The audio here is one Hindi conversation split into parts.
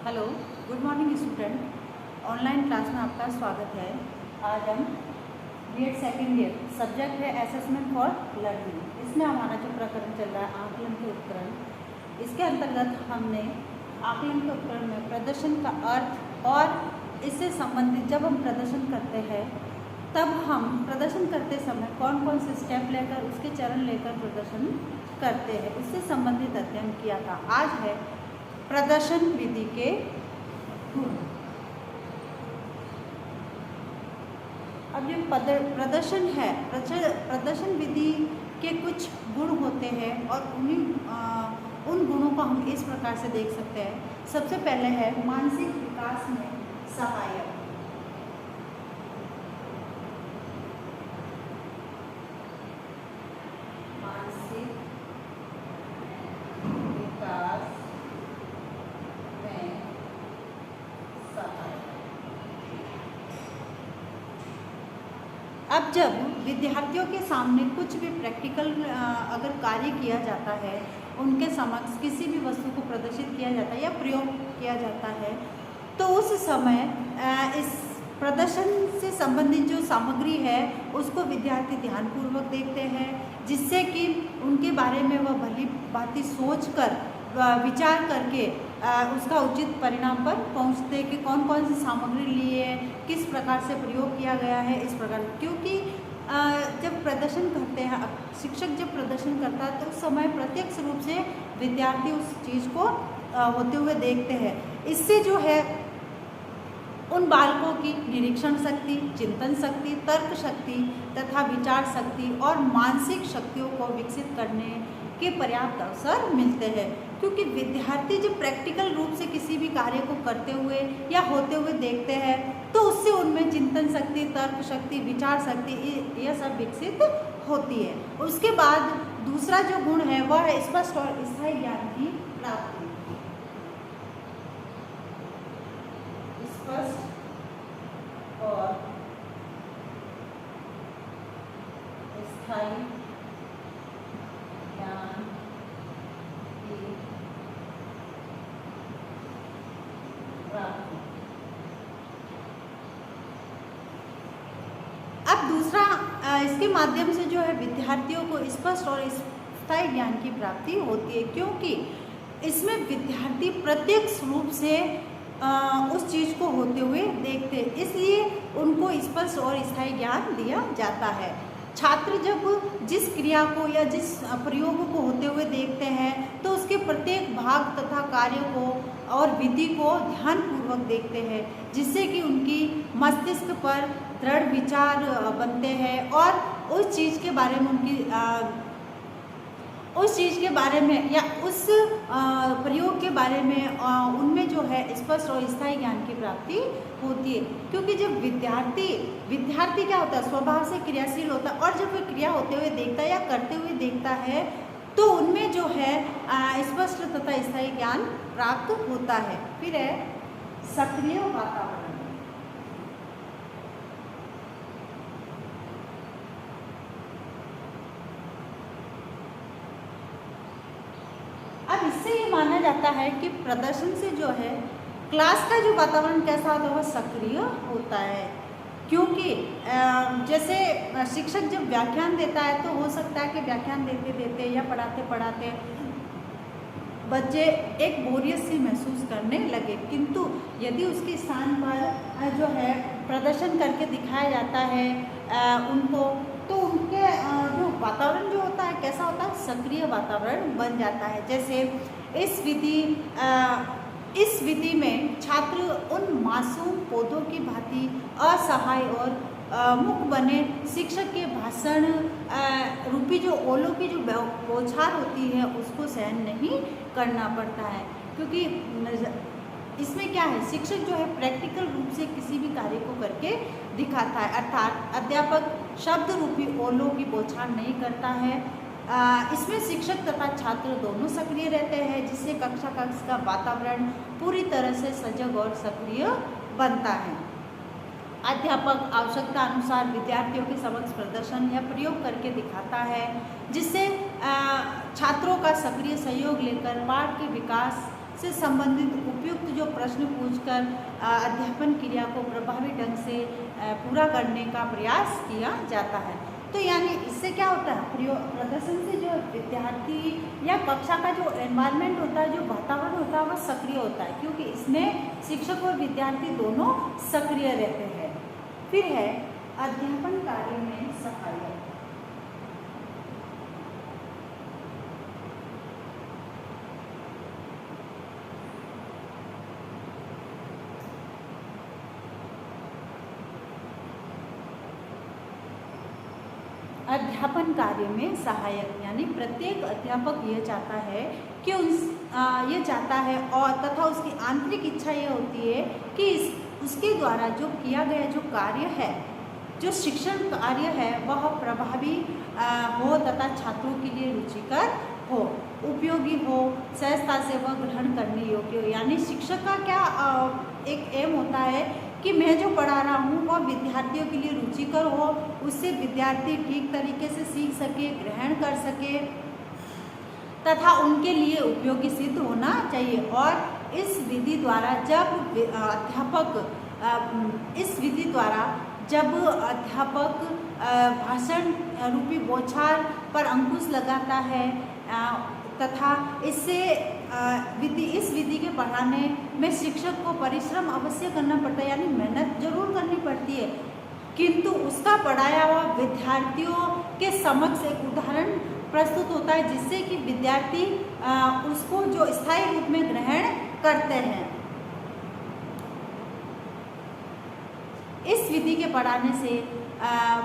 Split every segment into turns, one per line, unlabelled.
Hello, good morning student. Online class में आपका स्वागत है। आज हम बीएड सेकेंड ईयर सब्जेक्ट है असेसमेंट फॉर लर्निंग। इसमें हमारा जो प्रकरण चल रहा है आकलन के उपकरण, इसके अंतर्गत हमने आकलन के उपकरण में प्रदर्शन का अर्थ और इससे संबंधित जब हम प्रदर्शन करते हैं तब हम प्रदर्शन करते समय कौन कौन से स्टेप लेकर उसके चरण लेकर प्रदर्शन करते हैं, इससे संबंधित अध्ययन किया था। आज है प्रदर्शन विधि के गुण। अब जो प्रदर्शन है, प्रदर्शन विधि के कुछ गुण होते हैं और उन गुणों को हम इस प्रकार से देख सकते हैं। सबसे पहले है मानसिक विकास में सहायक। मानसिक विकास में सहायक। अब जब विद्यार्थियों के सामने कुछ भी प्रैक्टिकल अगर कार्य किया जाता है, उनके समक्ष किसी भी वस्तु को प्रदर्शित किया जाता है या प्रयोग किया जाता है, तो उस समय इस प्रदर्शन से संबंधित जो सामग्री है उसको विद्यार्थी ध्यानपूर्वक देखते हैं, जिससे कि उनके बारे में वह भली भांति सोच कर विचार करके उसका उचित परिणाम पर पहुंचते कि कौन कौन सी सामग्री ली है, किस प्रकार से प्रयोग किया गया है, इस प्रकार। क्योंकि जब प्रदर्शन करते हैं, शिक्षक जब प्रदर्शन करता है तो उस समय प्रत्यक्ष रूप से विद्यार्थी उस चीज़ को होते हुए देखते हैं। इससे जो है उन बालकों की निरीक्षण शक्ति, चिंतन शक्ति, तर्क शक्ति तथा विचार शक्ति और मानसिक शक्तियों को विकसित करने के पर्याप्त अवसर मिलते हैं। क्योंकि विद्यार्थी जब प्रैक्टिकल रूप से किसी भी कार्य को करते हुए या होते हुए देखते हैं तो उससे उनमें चिंतन शक्ति, तर्क शक्ति, विचार शक्ति यह सब विकसित होती है। उसके बाद दूसरा जो गुण है वह है स्पष्ट और स्थायी ज्ञान की प्राप्ति। स्पष्ट और स्थायी ज्ञान की प्राप्ति। अब दूसरा इसके माध्यम से जो है विद्यार्थियों को स्पष्ट और स्थायी ज्ञान की प्राप्ति होती है, क्योंकि इसमें विद्यार्थी प्रत्यक्ष रूप से उस चीज़ को होते हुए देखते हैं, इसलिए उनको स्पष्ट और स्थायी ज्ञान दिया जाता है। छात्र जब जिस क्रिया को या जिस प्रयोग को होते हुए देखते हैं तो उसके प्रत्येक भाग तथा कार्य को और विधि को ध्यानपूर्वक देखते हैं, जिससे कि उनकी मस्तिष्क पर दृढ़ विचार बनते हैं और उस चीज़ के बारे में या उस प्रयोग के बारे में उनमें जो है स्पष्ट और स्थायी ज्ञान की प्राप्ति होती है। क्योंकि जब विद्यार्थी क्या होता है, स्वभाव से क्रियाशील होता है और जब वह क्रिया होते हुए देखता है या करते हुए देखता है तो उनमें जो है स्पष्ट तथा स्थायी ज्ञान प्राप्त होता है। फिर है सक्रिय वातावरण। अब इससे ये माना जाता है कि प्रदर्शन से जो है क्लास का जो वातावरण कैसा होता है वह सक्रिय होता है। क्योंकि जैसे शिक्षक जब व्याख्यान देता है तो हो सकता है कि व्याख्यान देते देते या पढ़ाते पढ़ाते बच्चे एक बोरियत सी महसूस करने लगे, किंतु यदि उसके स्थान पर जो है प्रदर्शन करके दिखाया जाता है उनको, तो उनके जो वातावरण जो होता है कैसा होता है, सक्रिय वातावरण बन जाता है। जैसे इस विधि में छात्र उन मासूम पौधों की भांति असहाय और मुख बने शिक्षक के भाषण रूपी जो ओलों की जो बौछार होती है उसको सहन नहीं करना पड़ता है। क्योंकि इसमें क्या है, शिक्षक जो है प्रैक्टिकल रूप से किसी भी कार्य को करके दिखाता है, अर्थात अध्यापक शब्द रूपी ओलों की बौछार नहीं करता है। इसमें शिक्षक तथा छात्र दोनों सक्रिय रहते हैं, जिससे कक्षा का वातावरण पूरी तरह से सजग और सक्रिय बनता है। अध्यापक आवश्यकता अनुसार विद्यार्थियों के समक्ष प्रदर्शन या प्रयोग करके दिखाता है, जिससे छात्रों का सक्रिय सहयोग लेकर पाठ के विकास से संबंधित उपयुक्त जो प्रश्न पूछकर अध्यापन क्रिया को प्रभावी ढंग से पूरा करने का प्रयास किया जाता है। तो यानी इससे क्या होता है, प्रदर्शन से जो विद्यार्थी या कक्षा का जो एनवायरनमेंट होता है, जो वातावरण होता है, वह सक्रिय होता है, क्योंकि इसमें शिक्षक और विद्यार्थी दोनों सक्रिय रहते हैं। फिर है अध्यापन कार्य में सहायक। अध्यापन कार्य में सहायक यानी प्रत्येक अध्यापक ये चाहता है कि ये चाहता है और तथा उसकी आंतरिक इच्छा ये होती है कि उसके द्वारा जो किया गया जो कार्य है, जो शिक्षण कार्य है, वह प्रभावी हो तथा छात्रों के लिए रुचिकर हो, उपयोगी हो, सहजता से वह ग्रहण करने योग्य हो। यानी शिक्षक का क्या एक एम होता है कि मैं जो पढ़ा रहा हूँ वह विद्यार्थियों के लिए रुचिकर हो, उससे विद्यार्थी ठीक तरीके से सीख सके, ग्रहण कर सके तथा उनके लिए उपयोगी सिद्ध होना चाहिए। और इस विधि द्वारा जब अध्यापक भाषण रूपी बौछार पर अंकुश लगाता है तथा इस विधि के पढ़ाने में शिक्षक को परिश्रम अवश्य करना पड़ता है, यानी मेहनत जरूर करनी पड़ती है, किंतु उसका पढ़ाया हुआ विद्यार्थियों के समक्ष एक उदाहरण प्रस्तुत होता है, जिससे कि विद्यार्थी उसको जो स्थायी रूप में ग्रहण करते हैं। इस विधि के पढ़ाने से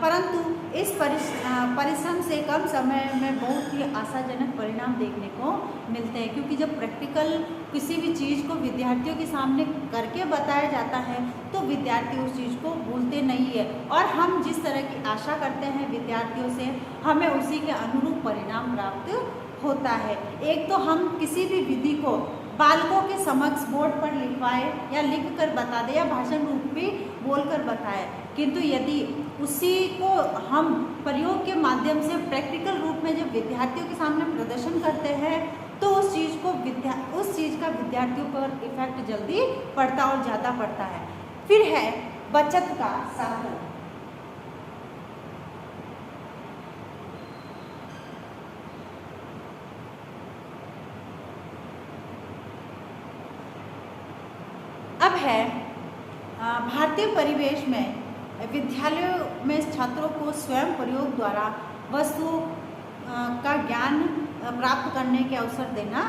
परंतु इस परिश्रम से कम समय में बहुत ही आशाजनक परिणाम देखने को मिलते हैं, क्योंकि जब प्रैक्टिकल किसी भी चीज़ को विद्यार्थियों के सामने करके बताया जाता है तो विद्यार्थी उस चीज़ को भूलते नहीं है, और हम जिस तरह की आशा करते हैं विद्यार्थियों से, हमें उसी के अनुरूप परिणाम प्राप्त होता है। एक तो हम किसी भी विधि को बालकों के समक्ष बोर्ड पर लिखवाए या लिख कर बता दे या भाषण रूप में बोलकर बताए, किंतु यदि उसी को हम प्रयोग के माध्यम से प्रैक्टिकल रूप में जब विद्यार्थियों के सामने प्रदर्शन करते हैं तो उस चीज़ का विद्यार्थियों पर इफेक्ट जल्दी पड़ता और ज़्यादा पड़ता है। फिर है बचत का साधन। अब है भारतीय परिवेश में विद्यालयों में छात्रों को स्वयं प्रयोग द्वारा वस्तु का ज्ञान प्राप्त करने के अवसर देना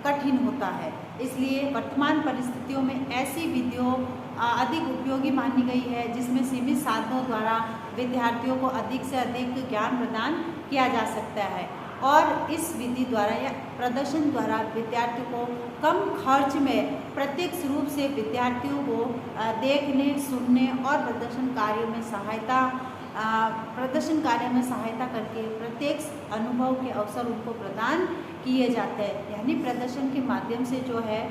कठिन होता है, इसलिए वर्तमान परिस्थितियों में ऐसी विधियों अधिक उपयोगी मानी गई है जिसमें सीमित साधनों द्वारा विद्यार्थियों को अधिक से अधिक ज्ञान प्रदान किया जा सकता है। और इस विधि द्वारा या प्रदर्शन द्वारा विद्यार्थियों को कम खर्च में प्रत्यक्ष रूप से विद्यार्थियों को देखने, सुनने और प्रदर्शन कार्य में सहायता करके प्रत्यक्ष अनुभव के अवसर उनको प्रदान किए जाते हैं। यानी प्रदर्शन के माध्यम से जो है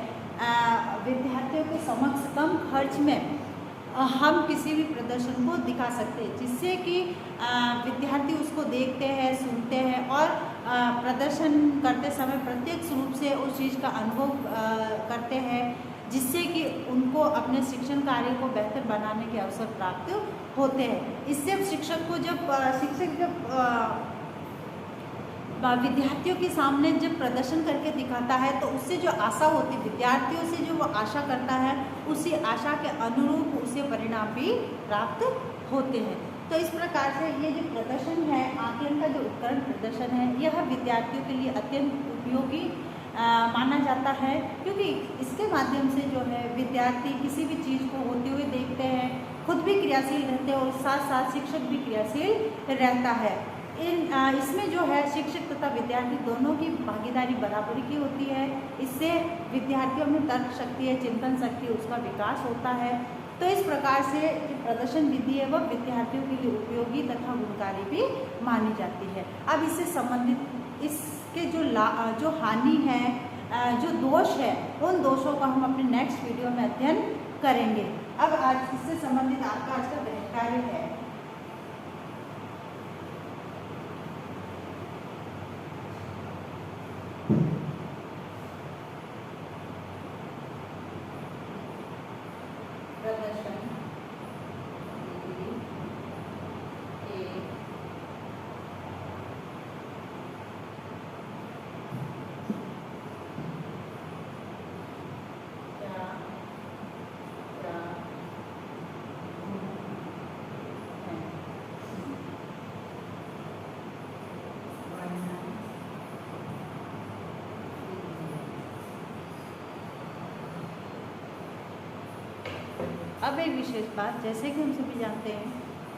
विद्यार्थियों के समक्ष कम खर्च में हम किसी भी प्रदर्शन को दिखा सकते हैं, जिससे कि विद्यार्थी उसको देखते हैं, सुनते हैं और प्रदर्शन करते समय प्रत्यक्ष रूप से उस चीज़ का अनुभव करते हैं, जिससे कि उनको अपने शिक्षण कार्य को बेहतर बनाने के अवसर प्राप्त होते हैं। इससे शिक्षक विद्यार्थियों के सामने जब प्रदर्शन करके दिखाता है तो उससे जो आशा होती है विद्यार्थियों से, जो वो आशा करता है उसी आशा के अनुरूप उसे परिणाम भी प्राप्त होते हैं। तो इस प्रकार से ये जो प्रदर्शन है, आकलन का जो उपकरण प्रदर्शन है, यह विद्यार्थियों के लिए अत्यंत उपयोगी माना जाता है, क्योंकि इसके माध्यम से जो है विद्यार्थी किसी भी चीज़ को होते हुए देखते हैं, खुद भी क्रियाशील रहते हैं और साथ साथ शिक्षक भी क्रियाशील रहता है। इसमें जो है शिक्षक तथा विद्यार्थी दोनों की भागीदारी बराबरी की होती है। इससे विद्यार्थियों में तर्क शक्ति है, चिंतन शक्ति, उसका विकास होता है। तो इस प्रकार से जो प्रदर्शन विधि है वह विद्यार्थियों के लिए उपयोगी तथा गुणकारी भी मानी जाती है। अब इससे संबंधित इसके जो हानि है, जो दोष है, उन दोषों का हम अपने नेक्स्ट वीडियो में अध्ययन करेंगे। अब आज इससे संबंधित आपका आज का गृह कार्य है अब एक विशेष बात, जैसे कि हम सभी जानते हैं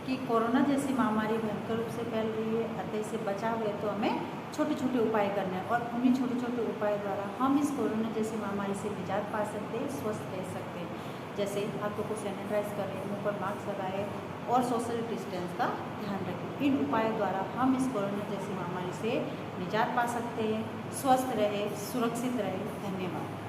कि कोरोना जैसी महामारी भयंकर रूप से फैल रही है, अतः इससे बचाव है तो हमें छोटे छोटे उपाय करने हैं और उन्हीं छोटे छोटे उपाय द्वारा हम इस कोरोना जैसी महामारी से निजात पा सकते हैं, स्वस्थ रह सकते हैं। जैसे हाथों को सैनिटाइज करें, मुंह पर मास्क लगाएं और सोशल डिस्टेंस का ध्यान रखें। इन उपायों द्वारा हम इस कोरोना जैसी महामारी से निजात पा सकते हैं, स्वस्थ रहे, सुरक्षित रहे। धन्यवाद।